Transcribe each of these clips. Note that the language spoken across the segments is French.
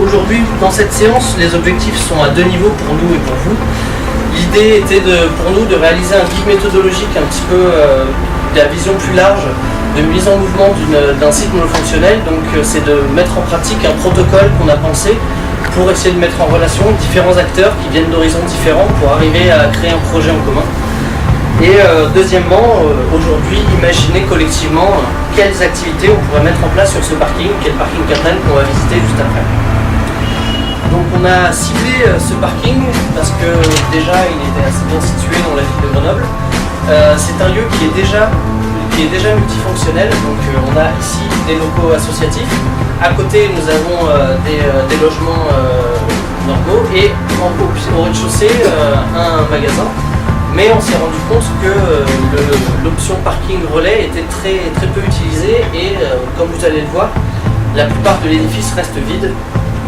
aujourd'hui, dans cette séance, les objectifs sont à deux niveaux pour nous et pour vous. L'idée était pour nous de réaliser un guide méthodologique un petit peu de la vision plus large de mise en mouvement d'un site monofonctionnel. Donc c'est de mettre en pratique un protocole qu'on a pensé pour essayer de mettre en relation différents acteurs qui viennent d'horizons différents pour arriver à créer un projet en commun. Et deuxièmement, aujourd'hui, imaginer collectivement quelles activités on pourrait mettre en place sur ce parking, qui est le parking Catane qu'on va visiter juste après. Donc on a ciblé ce parking parce que déjà il était assez bien situé dans la ville de Grenoble. C'est un lieu qui est déjà multifonctionnel, donc on a ici des locaux associatifs. À côté nous avons des logements normaux et au rez-de-chaussée un magasin. Mais on s'est rendu compte que l'option parking relais était très peu utilisée et comme vous allez le voir, la plupart de l'édifice reste vide.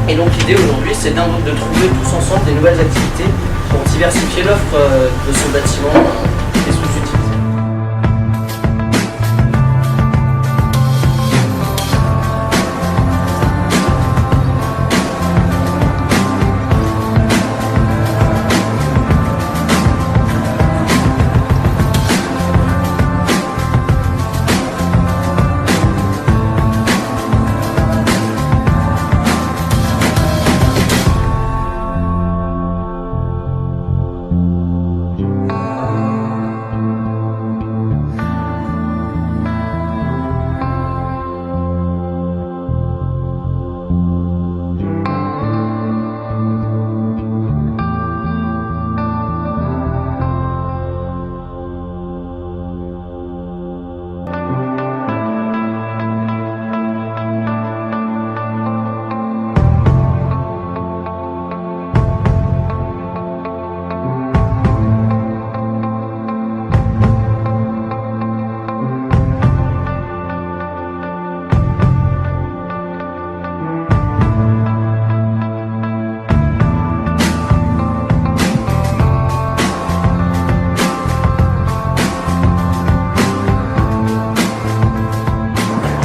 Et donc l'idée aujourd'hui c'est de trouver tous ensemble des nouvelles activités pour diversifier l'offre de ce bâtiment et sous-utilisé.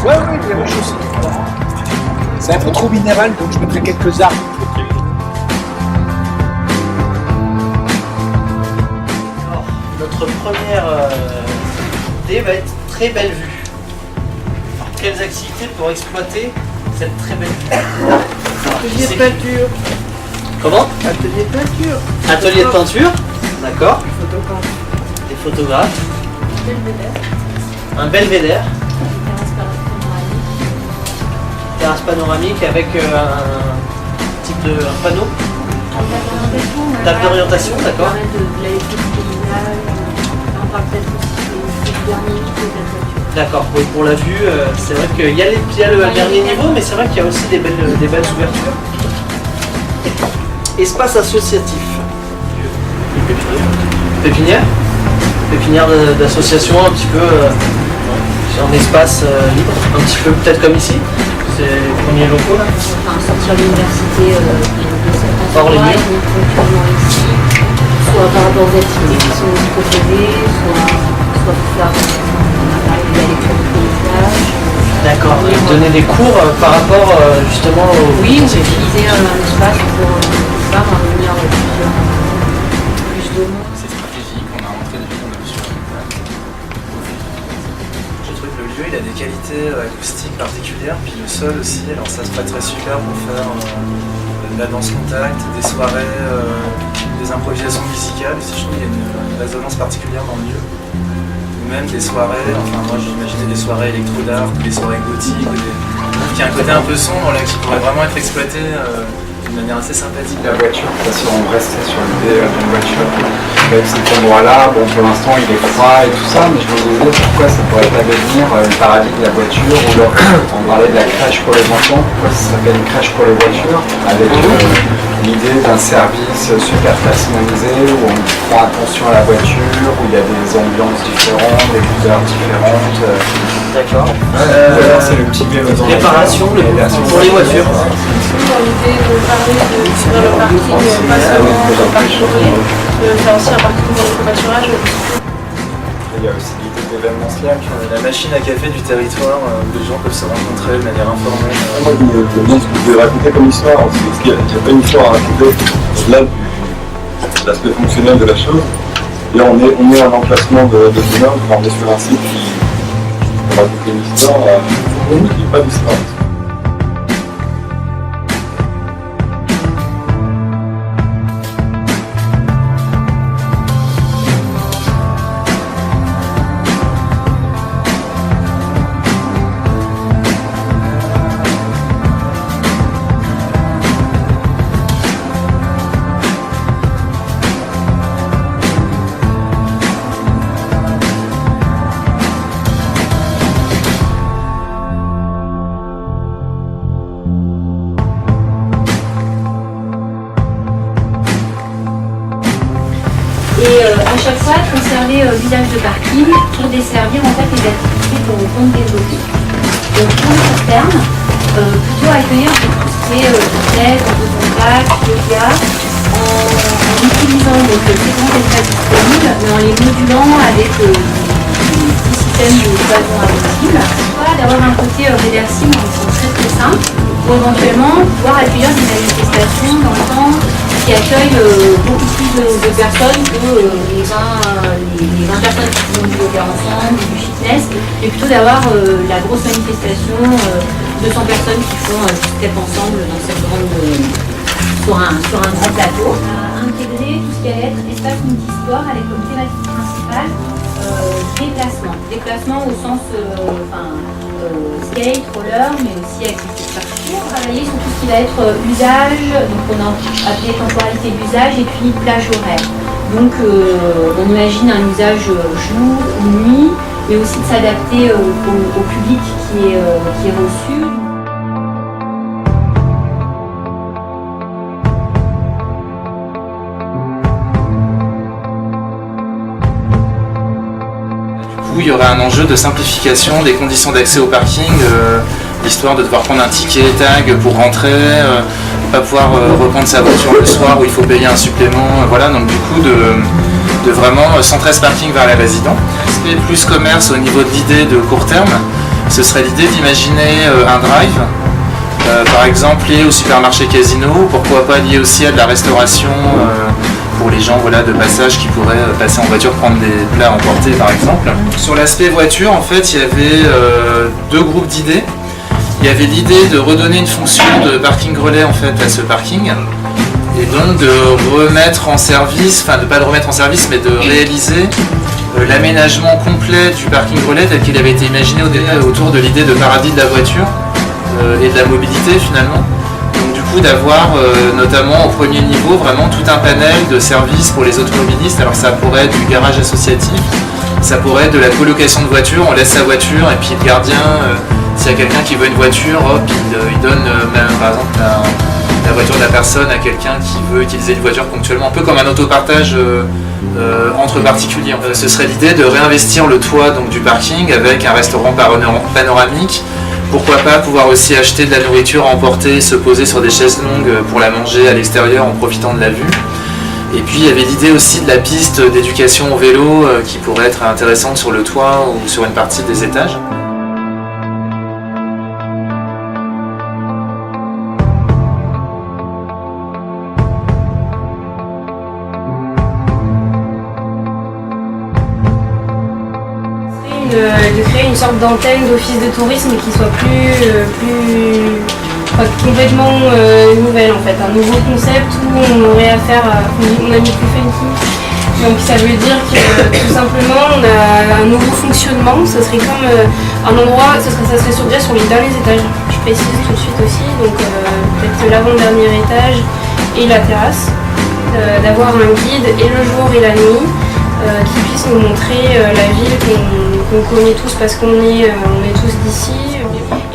Oui, les rez-de-chaussée. C'est un peu trop minéral, donc je mettrai quelques arbres. Alors, notre première idée va être très belle vue. Alors, quelles activités pour exploiter cette très belle vue? Atelier de peinture. Comment? Atelier de peinture. Atelier de peinture, d'accord. Photographe. Des photographes. Belvédère. Un belvédère. Terrasse panoramique. Terrasse panoramique avec un type de panneau. Table d'orientation, d'accord. De l'électricité communale. On parle peut-être aussi des derniers niveaux de la voiture. D'accord, oui, pour la vue, c'est vrai qu'il y a le dernier niveau, mais c'est vrai qu'il y a aussi des belles ouvertures. Espace associatif. Pépinière. Pépinière d'association, un petit peu en espace libre, un petit peu peut-être comme ici. C'est les premiers locaux là. Enfin, sortir de l'université de cet Hors les endroit et murs. venir ponctuellement ici, soit par rapport aux activités qui sont proposées, soit pour faire on a parlé de la lecture du paysage. D'accord, donner des cours par rapport justement au... Oui, ou utiliser un espace pour réunir plus de monde. C'est stratégique, on a rentré depuis qu'on a vu sur la montagne. Je trouve que le lieu il a des qualités acoustiques particulières, puis le sol aussi, alors ça se prêterait super pour faire de la danse contact, des soirées, des improvisations musicales, aussi je trouve qu'il y a une résonance particulière dans le lieu. Ou même des soirées, enfin moi j'imaginais des soirées électro-d'art, des soirées gothiques, qui a un côté un peu sombre là, qui pourrait vraiment être exploité d'une manière assez sympathique. La voiture, parce qu'on restait sur l'idée d'une voiture avec cet endroit-là. Bon, pour l'instant, il est froid et tout ça, mais je me disais pourquoi ça pourrait pas devenir le paradis de la voiture, ou alors, on parlait de la crèche pour les enfants, pourquoi ça s'appelle une crèche pour les voitures, avec l'idée d'un service super personnalisé où on prend attention à la voiture, où il y a des ambiances différentes, des couleurs différentes. D'accord. C'est le petit vélo dans Réparation pour les voitures. Dans l'idée de parler de faire le parking, pas seulement le parking, de faire aussi un parking pour le covoiturage. il y a aussi l'idée d'événementiel. La machine à café du territoire où les gens peuvent se rencontrer de manière informelle. Moi, j'aime bien ce que vous avez raconté comme histoire, parce qu'il n'y a pas une histoire à raconter au-delà de l'aspect fonctionnel de la chose. Et là, on est à l'emplacement de l'immeuble, on est sur un site qui raconte une histoire, il n'y a pas d'histoire. À chaque fois, conserver l'usage de parking pour desservir en fait les activités pour le compte développé. Donc pour le court terme, plutôt accueillir tout ce qui est vitesse, contact, yoga, en utilisant donc les grands espaces disponibles, mais en les modulant avec des systèmes de cloison impossible. Soit d'avoir un côté réversible en très très simple, pour éventuellement pouvoir accueillir des manifestations dans le temps qui accueillent beaucoup plus de personnes que les 20 personnes qui font du yoga ensemble, du fitness, et plutôt d'avoir la grosse manifestation, 200 personnes qui font du step ensemble dans cette grande, sur un grand plateau. Intégrer tout ce qui va être espace multisport avec comme thématique principale déplacement. Déplacement au sens skate, roller, mais aussi activité de parcours. Travailler sur tout ce qui va être usage, donc on a appelé temporalité d'usage et puis plage horaire. Donc on imagine un usage jour ou nuit, mais aussi de s'adapter au public qui est reçu. Il y aurait un enjeu de simplification des conditions d'accès au parking, l'histoire de devoir prendre un ticket tag pour rentrer, pas pouvoir reprendre sa voiture le soir où il faut payer un supplément, voilà, donc du coup de vraiment centrer ce parking vers les résidents. Aspect plus commerce au niveau de l'idée de court terme, ce serait l'idée d'imaginer un drive, par exemple lié au supermarché Casino, pourquoi pas lié aussi à de la restauration pour les gens de passage qui pourraient passer en voiture, prendre des plats à emporter par exemple. Sur l'aspect voiture, en fait, il y avait deux groupes d'idées. Il y avait l'idée de redonner une fonction de parking relais en fait à ce parking, et donc de remettre en service, enfin de pas le remettre en service, mais de réaliser l'aménagement complet du parking relais tel qu'il avait été imaginé autour de l'idée de paradis de la voiture et de la mobilité finalement. D'avoir notamment au premier niveau vraiment tout un panel de services pour les automobilistes. Alors ça pourrait être du garage associatif, ça pourrait être de la colocation de voitures, on laisse sa voiture et puis le gardien, s'il y a quelqu'un qui veut une voiture, hop, il donne même par exemple la voiture de la personne à quelqu'un qui veut utiliser une voiture ponctuellement, un peu comme un autopartage entre particuliers. Ce serait l'idée de réinvestir le toit donc, du parking avec un restaurant panoramique. Pourquoi pas pouvoir aussi acheter de la nourriture à emporter, se poser sur des chaises longues pour la manger à l'extérieur en profitant de la vue. Et puis il y avait l'idée aussi de la piste d'éducation au vélo qui pourrait être intéressante sur le toit ou sur une partie des étages. De créer une sorte d'antenne d'office de tourisme qui soit complètement nouvelle en fait, un nouveau concept où on aurait affaire à, on a mis plus funky. Donc ça veut dire que tout simplement on a un nouveau fonctionnement, ce serait comme un endroit, ça serait déjà sur les derniers étages, je précise tout de suite aussi, donc peut-être l'avant-dernier étage et la terrasse, d'avoir un guide et le jour et la nuit qui puisse nous montrer la ville qu'on connaît tous parce qu'on est tous d'ici,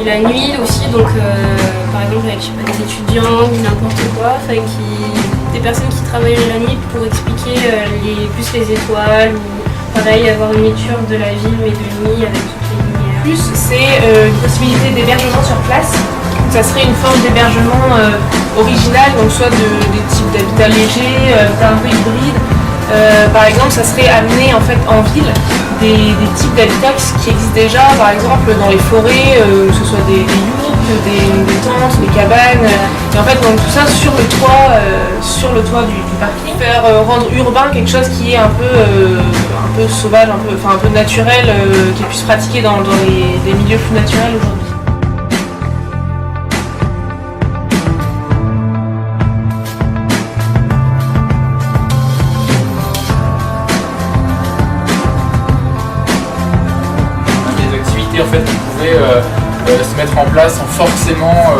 et la nuit aussi, donc par exemple avec des étudiants ou n'importe quoi, des personnes qui travaillent la nuit pour expliquer plus les étoiles, ou pareil avoir une lecture de la ville mais de nuit avec toutes les lumières. Plus c'est une possibilité d'hébergement sur place, ça serait une forme d'hébergement original, donc soit des types d'habitat léger, un peu hybride. Par exemple, ça serait amené en fait en ville des types d'habitats qui existent déjà, par exemple dans les forêts, que ce soit des yourtes, des tentes, des cabanes, et en fait donc tout ça sur le toit du parking. Faire rendre urbain quelque chose qui est un peu sauvage, un peu naturel, qui puisse pratiquer dans des milieux plus naturels aujourd'hui. En fait, qui pouvaient se mettre en place sans forcément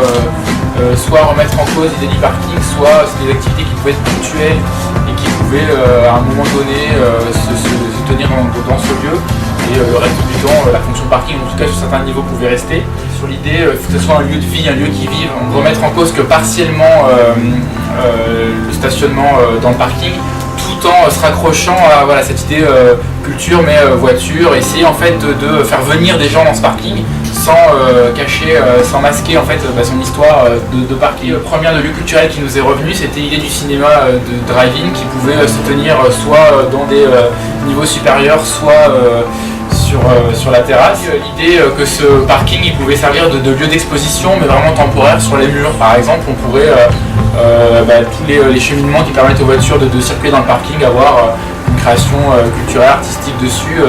soit remettre en cause l'idée du parking, soit c'est des activités qui pouvaient être ponctuelles et qui pouvaient à un moment donné se tenir dans ce lieu, et le reste du temps la fonction parking, en tout cas sur certains niveaux, pouvait rester. Sur l'idée que ce soit un lieu de vie, un lieu qui vive, on remettre en cause que partiellement le stationnement dans le parking, tout en se raccrochant à voilà, cette idée culture mais voiture, essayer en fait de faire venir des gens dans ce parking sans cacher, sans masquer en fait son histoire de parking. Première de lieu culturel qui nous est revenu, c'était l'idée du cinéma de drive-in qui pouvait se tenir soit dans des niveaux supérieurs, soit sur la terrasse. L'idée que ce parking il pouvait servir de lieu d'exposition mais vraiment temporaire sur les murs. Par exemple, on pourrait tous les cheminements qui permettent aux voitures de circuler dans le parking, avoir une création culturelle, artistique dessus,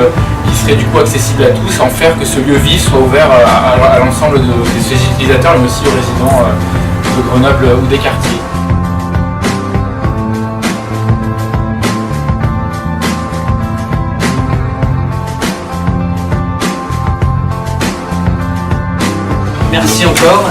qui serait du coup accessible à tous, sans faire que ce lieu vif soit ouvert à l'ensemble de ses utilisateurs, mais aussi aux résidents de Grenoble ou des quartiers. Merci encore.